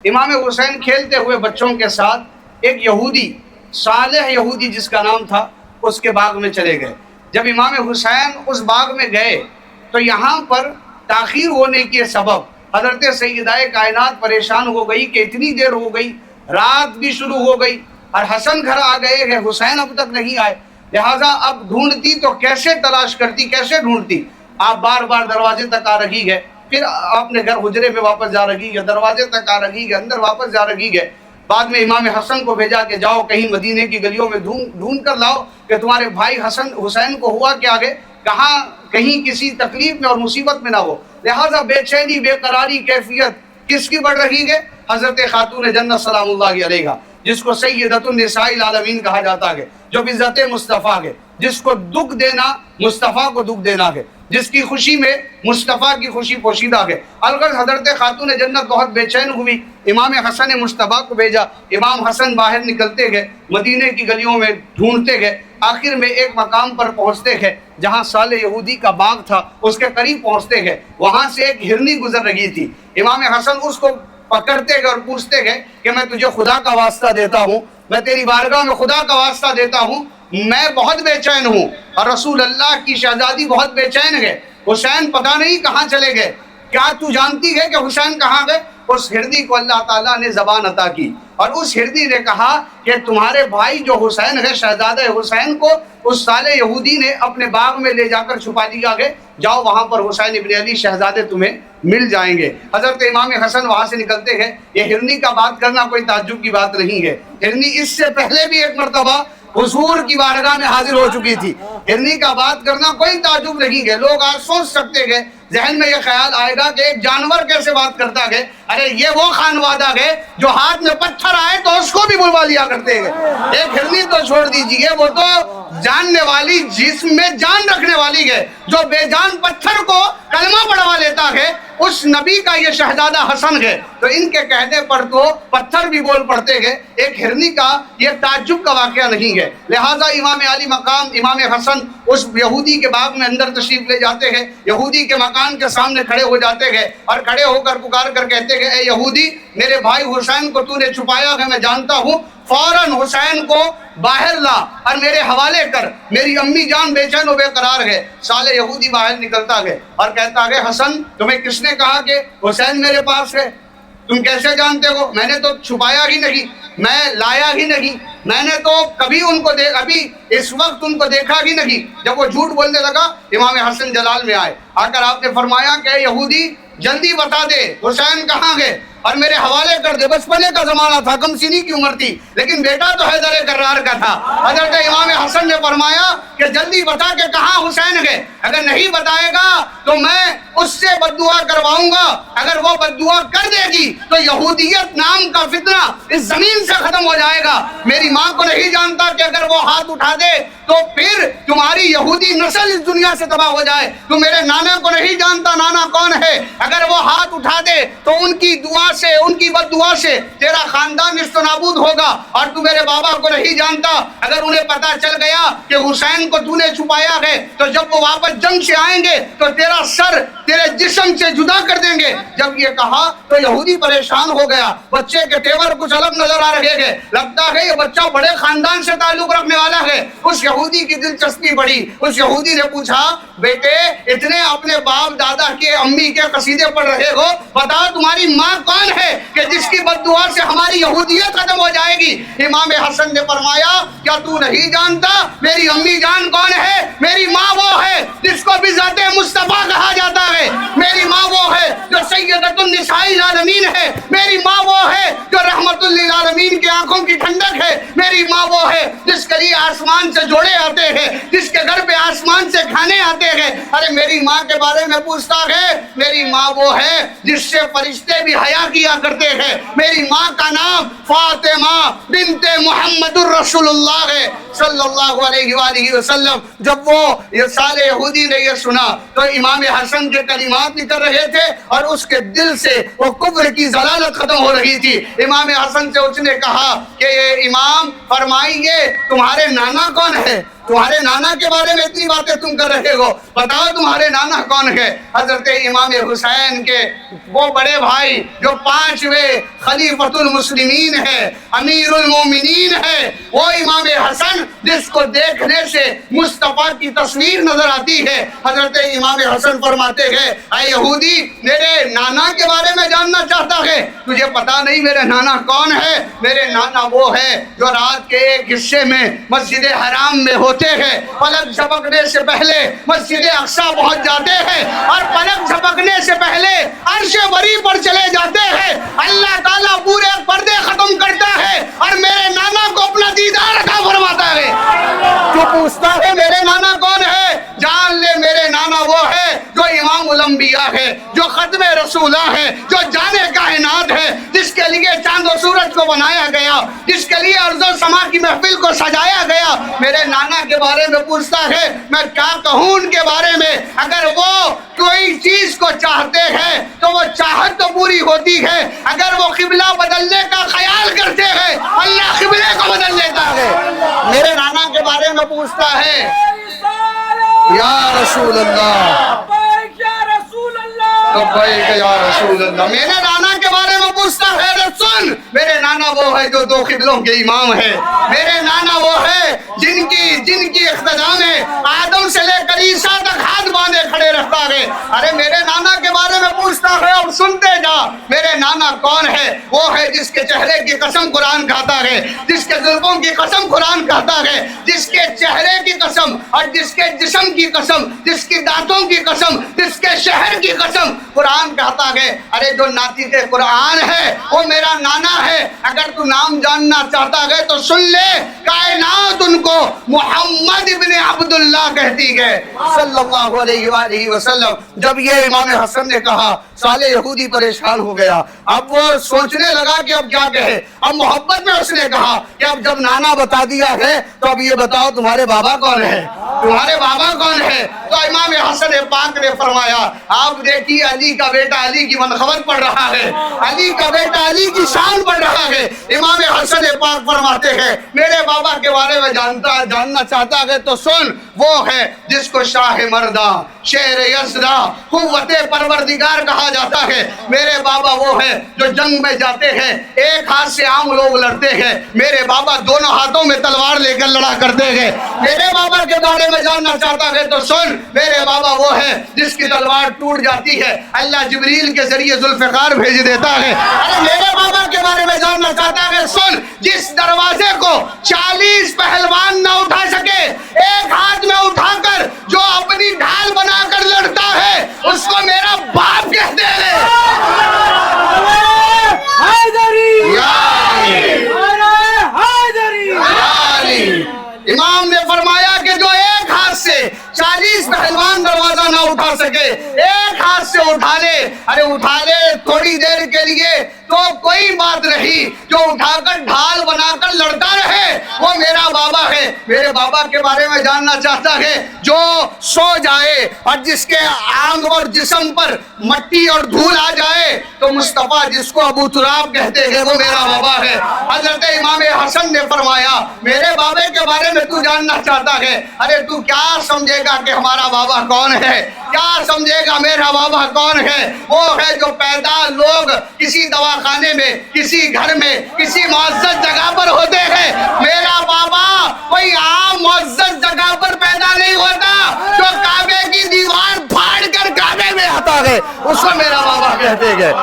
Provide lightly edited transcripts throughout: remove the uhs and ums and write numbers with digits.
امام حسین کھیلتے ہوئے بچوں کے ساتھ ایک یہودی، صالح یہودی جس کا نام تھا، اس کے باغ میں چلے گئے۔ جب امام حسین اس باغ میں گئے تو یہاں پر تاخیر ہونے کے سبب حضرت سیدہ کائنات پریشان ہو گئی کہ اتنی دیر ہو گئی، رات بھی شروع ہو گئی اور حسن گھر آ گئے ہیں، حسین اب تک نہیں آئے، لہٰذا اب ڈھونڈتی تو کیسے تلاش کرتی، کیسے ڈھونڈتی؟ آپ بار بار دروازے تک آ رہی ہے، پھر اپنے گھر حجرے میں واپس جا رہی ہے، دروازے تک آ رہی ہے، اندر واپس جا رہی ہے۔ بعد میں امام حسن کو بھیجا کہ جاؤ کہیں مدینے کی گلیوں میں ڈھونڈ کر لاؤ کہ تمہارے بھائی حسین کو ہوا کیا ہے، کہاں کہیں کسی تکلیف میں اور مصیبت میں نہ ہو۔ لہٰذا بے چینی، بے قراری کیفیت کس کی بڑھ رہی ہے؟ حضرت خاتون جنت سلام اللہ علیہا، جس کو سیدۃ النساء العالمین کہا جاتا ہے، جو عزت مصطفیٰ ہے، جس کو دکھ دینا مصطفیٰ کو دکھ دینا ہے، جس کی خوشی میں مصطفیٰ کی خوشی پوشیدہ ہے۔ الغرض حضرت خاتون جنت بہت بے چین ہوئی، امام حسن مصطفیٰ کو بھیجا، امام حسن باہر نکلتے گئے، مدینے کی گلیوں میں ڈھونڈتے گئے، آخر میں ایک مقام پر پہنچتے گئے جہاں صالح یہودی کا باغ تھا، اس کے قریب پہنچتے گئے، وہاں سے ایک ہرنی گزر رہی تھی۔ امام حسن اس کو پکڑتے گئے اور پوچھتے گئے کہ میں تجھے خدا کا واسطہ دیتا ہوں، میں تیری بارگاہ میں خدا کا واسطہ دیتا ہوں، میں بہت بے چین ہوں اور رسول اللہ کی شہزادی بہت بے چین ہے، حسین پتہ نہیں کہاں چلے گئے، کیا تو جانتی ہے کہ حسین کہاں گئے؟ اس ہردی کو اللہ تعالیٰ نے زبان عطا کی اور اس ہردی نے کہا کہ تمہارے بھائی جو حسین ہے، شہزادہ حسین کو اس صالح یہودی نے اپنے باغ میں لے جا کر چھپا دیا ہے، جاؤ وہاں پر حسین ابن علی شہزادے تمہیں مل جائیں گے۔ حضرت امام حسن وہاں سے نکلتے ہیں۔ یہ ہرنی کا بات کرنا کوئی تعجب کی بات نہیں ہے، ہرنی اس سے پہلے بھی ایک مرتبہ حضور کی بارگاہ میں حاضر ہو چکی تھی، ہرنی کا بات کرنا کوئی تعجب نہیں ہے۔ لوگ آج سوچ سکتے ہیں، ذہن میں یہ خیال آئے گا کہ ایک جانور کیسے بات کرتا ہے، ارے یہ وہ خانوادہ ہے جو ہاتھ میں پتھر آئے تو اس کو بھی بلوا لیا کرتے ہیں، ایک ہرنی تو چھوڑ دیجئے، وہ تو جاننے والی، جسم میں جان رکھنے والی ہے، جو بے جان پتھر کو کلمہ پڑھوا لیتا ہے، اس نبی کا یہ شہزادہ حسن ہے، تو ان کے کہنے پر تو پتھر بھی بول پڑتے ہیں، ایک ہرنی کا یہ تعجب کا واقعہ نہیں ہے۔ لہٰذا امام علی مقام امام حسن اس یہودی کے باغ میں اندر تشریف لے جاتے ہیں، یہودی کے مکان کے سامنے کھڑے ہو جاتے ہیں اور کھڑے ہو کر پکار کر کہتے ہیں، اے یہودی، میرے بھائی حسین کو تو نے چھپایا ہے، میں جانتا ہوں، فوراً حسین کو باہر لا اور میرے حوالے کر، میری امی جان بے چین و بے قرار ہے۔ صالح یہودی باہر نکلتا ہے اور کہتا ہے، حسن، تمہیں کس نے کہا کہ حسین میرے پاس ہے؟ تم کیسے جانتے ہو؟ میں نے تو چھپایا ہی نہیں، میں لایا ہی نہیں، میں نے تو کبھی ان کو ابھی اس وقت ان کو دیکھا ہی نہیں۔ جب وہ جھوٹ بولنے لگا، امام حسن جلال میں آئے، آ کر آپ نے فرمایا کہ یہودی جلدی بتا دے حسین کہاں گئے اور میرے حوالے کر دے۔ بچپنے کا زمانہ تھا، کم سنی کی عمر تھی، لیکن بیٹا تو حیدر کرار کا تھا۔ حضرت امام حسن نے فرمایا کہ جلدی بتا کہ کہاں حسین گئے، اگر نہیں بتائے گا تو میں اس سے بددعا کرواؤں گا، اگر وہ بددعا کر دے گی تو یہودیت نام کا فتنہ اس زمین سے ختم ہو جائے گا۔ میری ماں کو نہیں جانتا کہ اگر وہ ہاتھ اٹھا دے تو پھر تمہاری یہودی نسل اس دنیا سے تباہ ہو جائے۔ تو میرے نانا کو نہیں جانتا نانا کون ہے، اگر وہ ہاتھ اٹھا دے تو ان کی دعا سے، ان کی بد دعا سے تیرا خاندان نیست و نابود ہوگا۔ اور تو میرے بابا کو نہیں جانتا، اگر انہیں پتا چل گیا کہ حسین کو تو نے چھپایا ہے تو جب وہ واپس جنگ سے آئیں گے تو تیرا سر تیرے جسم سے جدا کر دیں گے۔ جب یہ کہا تو یہودی پریشان ہو گیا، بچے کے تیور کچھ الگ نظر آ رہے ہیں، لگتا ہے یہ بچہ بڑے خاندان سے تعلق رکھنے والا ہے۔ اس یہودی کی دلچسپی بڑھی، اس یہودی نے پوچھا، بیٹے اتنے اپنے باپ دادا کے امی کے قصیدے پڑھ رہے ہو، بتاؤ تمہاری ماں کون ہے کہ جس کی بد دعا سے ہماری یہودیت ختم ہو جائے گی؟ امام حسن نے فرمایا، کیا تو نہیں جانتا میری امی جان کون ہے؟ میری ماں وہ ہے جس کو بذات مصطفیٰ کہا جاتا ہے، میری ماں وہ ہے جو سیدۃ النساء العالمین ہے، میری ماں وہ ہے جو رحمت للعالمین کی آنکھوں کی ٹھنڈک ہے، میری ماں وہ ہے جس کے لیے آسمان سے جوڑے آتے ہیں، جس کے گھر پہ آسمان سے کھانے آتے ہیں۔ ارے میری ماں کے بارے میں پوچھتا ہے، میری ماں وہ ہے جس سے فرشتے بھی حیا کیا کرتے ہیں۔ میری ماں کا نام فاطمہ بنت محمد الرسول اللہ ہے صلی اللہ علیہ وآلہ وسلم۔ جب وہ یہ صالح یہودی نے یہ سنا تو امام حسن کے کلمات نکل رہے تھے اور اس کے دل سے وہ کفر کی ضلالت ختم ہو رہی تھی۔ امام حسن سے اس نے کہا کہ یہ امام فرمائیے تمہارے نانا کون ہے؟ تمہارے نانا کے بارے میں اتنی باتیں تم کر رہے ہو، بتاؤ تمہارے نانا کون ہے؟ حضرت امام حسین کے وہ بڑے بھائی جو 5ویں خلیفۃ المسلمین ہے، امیر المومنین ہے، وہ امام حسن جس کو دیکھنے سے مصطفیٰ کی تصویر نظر آتی ہے۔ حضرت امام حسن فرماتے ہیں اے یہودی میرے نانا کے بارے میں جاننا چاہتا ہے، تجھے پتا نہیں میرے نانا کون ہے؟ میرے نانا وہ ہے جو رات کے ایک حصے میں مسجد حرام میں ہوتے ہیں، پلک جھپکنے سے پہلے مسجد اقصی پہنچ جاتے ہیں اور پلک جھپکنے سے پہلے عرش بری پر چلے جاتے ہیں۔ اللہ تعالیٰ پورے پردے ختم کرتا ہے اور میرے نانا کو اپنا دیدار عطا فرماتا ہے۔ جو پوچھتا ہے میرے نانا کون ہے، جان لے میرے نانا وہ ہے جو امام الانبیاء ہے، جو ختم رسولہ ہے، جو جان کائنات ہے، جس کے لیے چاند و سورج کو بنایا گیا، جس کے لیے ارض و سما کی محفل کو سجایا گیا۔ میرے نانا کے بارے میں پوچھتا ہے، میں کیا کہوں ان کے بارے میں؟ اگر وہ کوئی چیز کو چاہتے ہیں تو وہ چاہت تو پوری ہوتی ہے، اگر وہ قبلہ بدلنے کا خیال کرتے ہیں اللہ قبلے کو بدل لیتا ہے۔ میرے نانا کے بارے میں پوچھتا ہے یا رسول اللہ، لبیک یا رسول اللہ۔ میرے نانا کے بارے میں پوچھتا ہے، سن میرے نانا وہ ہے جو 2 قبلوں کے امام ہے، میرے نانا وہ ہے جن کی اقتداء میں آدم سے لے کر عیسیٰ تک ہاتھ باندھے کھڑے رکھتا ہے۔ ارے میرے نانا کے بارے میں پوچھتا ہے اور سنتے جا، میرے نانا کون ہے؟ وہ ہے جس کے چہرے کی قسم قرآن کہتا ہے، جس کے زلفوں کی قسم قرآن کہتا ہے، جس کے چہرے کی قسم اور جس کے جسم کی قسم، جس کی دانتوں کی قسم، جس کے شہر کی قسم قرآن کہتا ہے۔ ارے جو ناطق قرآن ہے وہ میرا نانا ہے۔ اگر تو نام جاننا چاہتا ہے تو سن لے، کائنات ان کو محمد ابن عبداللہ کہتی ہے صلی اللہ علیہ وآلہ وسلم۔ جب یہ امام حسن نے کہا صالح یہودی پریشان ہو گیا، اب وہ سوچنے لگا کہ اب کیا کہے۔ اب محبت میں اس نے کہا کہ اب جب نانا بتا دیا ہے تو اب یہ بتاؤ تمہارے بابا کون ہے، تمہارے بابا کون ہے؟ تو امام حسن پاک نے فرمایا آپ دیکھیے علی کا بیٹا علی کی منقبت پڑھ رہا ہے، علی کا بیٹا علی کی شان پڑھ رہا ہے۔ امام حسن پاک فرماتے ہیں میرے بابا کے بارے میں جاننا چاہتا ہے تو سن، وہ ہے جس کو شاہ مردہ، شیر یزدہ، قوت پروردگار کہا جاتا ہے۔ میرے بابا وہ ہے جو جنگ میں جاتے ہیں، ایک ہاتھ سے عام لوگ لڑتے ہیں، میرے بابا دونوں ہاتھوں میں تلوار لے کر لڑا کرتے ہیں۔ میرے بابا کے بارے میں جاننا چاہتا ہے تو سن، میرے بابا وہ ہے جس کی تلوار ٹوٹ جاتی ہے اللہ جبریل کے ذریعے ذوالفقار بھیج دیتا ہے۔ ارے میرے بابا کے بارے میں جاننا چاہتا ہے سن، جس دروازے کو 40 پہلوان نہ اٹھا سکے، ایک ہاتھ میں اٹھا کر جو اپنی ڈھال بنا کر لڑتا ہے اس کو میرا باپ کہتے ہیں۔ امام نے فرمایا کہ جو ایک ہاتھ سے 40 پہلوان دروازہ نہ اٹھا سکے، ایک ہاتھ سے اٹھا لے، ارے اٹھا لے تھوڑی دیر کے لیے تو کوئی بات نہیں، جو اٹھا کر ڈھال بنا کر لڑتا رہے وہ میرا بابا ہے۔ میرے بابا کے بارے میں جاننا چاہتا ہے جو سو جائے اور جس کے آنگ اور جسم پر مٹی اور دھول آ جائے تو مصطفیٰ جس کو ابو تراب کہتے ہیں وہ میرا بابا ہے۔ حضرت امام حسن نے فرمایا میرے بابے کے بارے میں تو جاننا چاہتا ہے، ارے تو کیا سمجھے گا کہ ہمارا بابا کون ہے، کیا سمجھے گا میرا بابا کون ہے؟ وہ ہے جو پیدا لوگ کسی دواخانے میں، کسی گھر میں، کسی معزز جگہ پر ہوتے ہیں، میرا بابا کوئی عام معزز جگہ پر پیدا نہیں ہوتا، جو کعبے کی دیوار پھاڑ کر کعبے میں آتا ہے اس کو میرا بابا کہتے ہیں۔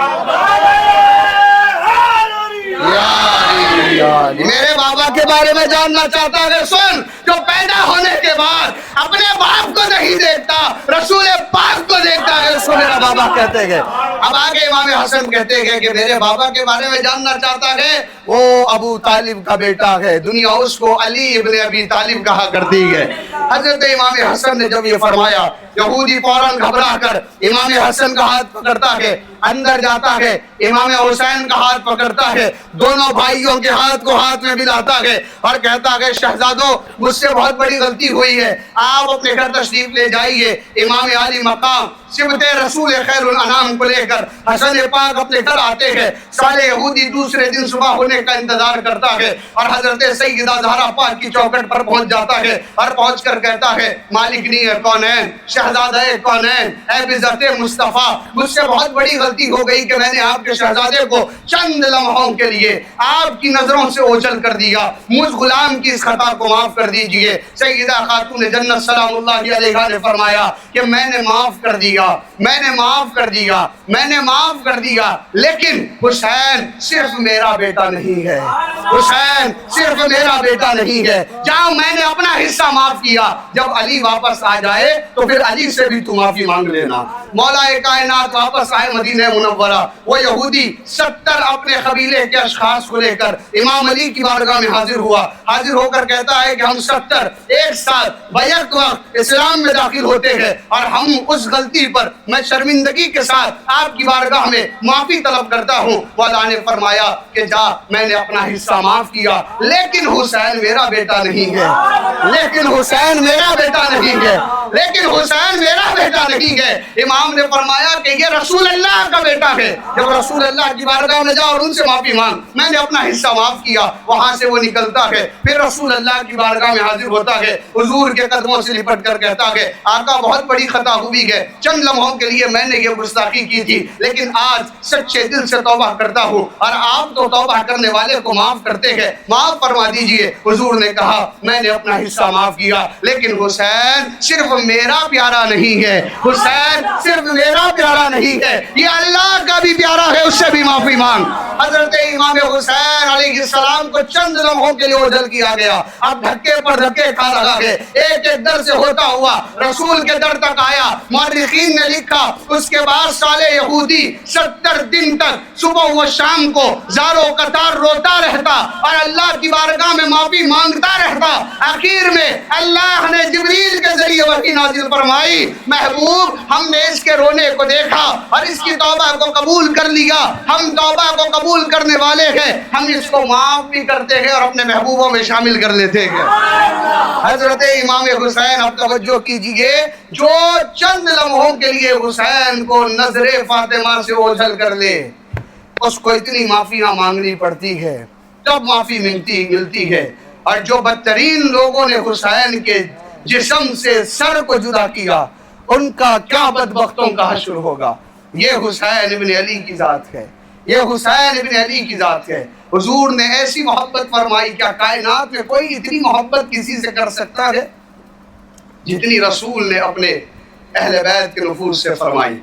میرے بابا کے بارے میں جاننا چاہتا ہے سن، جو پیدا ہونے کے بعد اپنے باپ کو نہیں دیکھتا، رسول پاک کو دیکھتا ہے اس کو میرا بابا کہتے ہیں۔ اب آگے امام حسن کہتے ہیں کہ میرے بابا کے بارے میں جاننا چاہتا ہے، وہ ابو طالب کا بیٹا ہے، دنیا اس کو علی ابن ابی طالب کہا کرتی ہے۔ حضرت امام حسن نے جب یہ فرمایا یہودی فوراً گھبرا کر امام حسن کا ہاتھ پکڑتا ہے، اندر جاتا ہے، امام حسین کا ہاتھ پکڑتا ہے، دونوں بھائیوں کے ہاتھ کو ہاتھ میں ملاتا ہے اور کہتا ہے شہزادو مجھ سے بہت بڑی غلطی ہوئی ہے، آپ اپنے گھر تشریف لے جائیے۔ امام علی مقام صفت رسول خیر الانام کو لے کر حسن پاک اپنے گھر آتے ہیں۔ صالح یہودی دوسرے دن صبح ہونے کا انتظار کرتا ہے اور حضرت سیدہ زہرا پاک کی چوکھٹ پر پہنچ جاتا ہے اور پہنچ کر کہتا ہے مالکنی کونین، شہزادہ کونین، اے بذات مصطفیٰ، مجھ سے بہت بڑی غلطی ہو گئی کہ میں نے آپ کے شہزادے کو چند لمحوں کے لیے آپ کی نظروں سے اوجھل کر دیا، مجھ غلام کی اس خطا کو معاف کر دیجئے۔ سیدہ خاتون جنت سلام اللہ علیہا نے فرمایا کہ میں نے معاف کر دیا، میں نے معاف کر دیا، میں نے معاف کر دیا، لیکن حسین صرف میرا بیٹا نہیں ہے، حسین صرف میرا بیٹا نہیں ہے۔ جاؤ، میں نے اپنا حصہ معاف کیا، جب علی واپس آ جائے تو پھر علی سے بھی تو معافی مانگ لینا۔ مولا کائنات واپس آئے مدینہ منورہ، وہ یہودی 70 اپنے قبیلے کے اشخاص کو لے کر امام علی کی بارگاہ میں حاضر ہوا، حاضر ہو کر کہتا ہے کہ ہم 70 ایک ساتھ بیک وقت اسلام میں داخل ہوتے ہیں اور ہم اس غلطی پر میں شرمندگی کے ساتھ آپ کی بارگاہ میں معافی طلب کرتا ہوں۔ مولا نے فرمایا کہ جا، میں نے اپنا حصہ معاف کیا، لیکن حسین میرا بیٹا نہیں ہے، لیکن حسین میرا بیٹا نہیں ہے، لیکن حسین میرا بیٹا نہیں ہے۔ امام نے فرمایا کہ یہ رسول اللہ کا بیٹا ہے، جب رسول اللہ کی بارگاہ میں جا اور ان سے معافی مانگ، میں نے اپنا حصہ معاف کیا۔ وہاں سے وہ نکلتا ہے، پھر رسول اللہ کی بارگاہ میں حاضر ہوتا ہے، حضور کے قدموں سے لپٹ کر کہتا ہے آقا بہت بڑی خطا ہوئی ہے، چند لمحوں کے لیے میں نے یہ گستاخی کی تھی، لیکن آج سچے دل سے توبہ کرتا ہوں، اور آپ تو توبہ کرنے والے کو معاف کرتے ہیں، معاف فرما دیجئے۔ حضور نے کہا میں نے اپنا حصہ معاف کیا، لیکن حسین صرف میرا پیارا نہیں ہے، حسین صرف میرا پیارا نہیں ہے، یہ اللہ کا بھی پیارا ہے، اس سے بھی معافی مانگ۔ حضرت امام حسین علیہ السلام کو چند لمحوں کے لیے اوجھل کیا گیا، اب دھکے پر دھکے کھا رہا ہے، ایک ایک در سے ہوتا ہوا رسول کے در تک آیا۔ مورخین نے لکھا اس کے بعد صالح یہودی 70 دن تک صبح و شام کو زار و قطار روتا رہتا اور اللہ کی بارگاہ میں معافی مانگتا رہتا۔ آخر میں اللہ نے جبریل کے ذریعے وحی نازل فرمائی، محبوب ہم نے اس کے رونے کو دیکھا اور اس کی توبہ کو قبول کر لیا، ہم توبہ کو قبول کرنے والے ہیں، ہم اس کو معاف بھی کرتے ہیں اور اپنے محبوبوں میں شامل کر لیتے ہیں۔ حضرت امام حسین، اب توجہ کیجئے، جو چند لمحوں کے لیے حسین کو نظر فاطمہ سے اوجھل کر لے، اس کو اتنی معافیاں مانگنی پڑتی ہے، تب معافی ملتی ہے۔ اور جو بدترین لوگوں نے حسین کے جسم سے سر کو جدا کیا، ان کا کیا بدبختوں کا حشر ہوگا۔ یہ حسین ابن علی کی ذات ہے، یہ حسین ابن علی کی ذات ہے۔ حضور نے ایسی محبت فرمائی، کیا کائنات میں کوئی اتنی محبت کسی سے کر سکتا ہے جتنی رسول نے اپنے اہل بیت کے نفوس سے فرمائی۔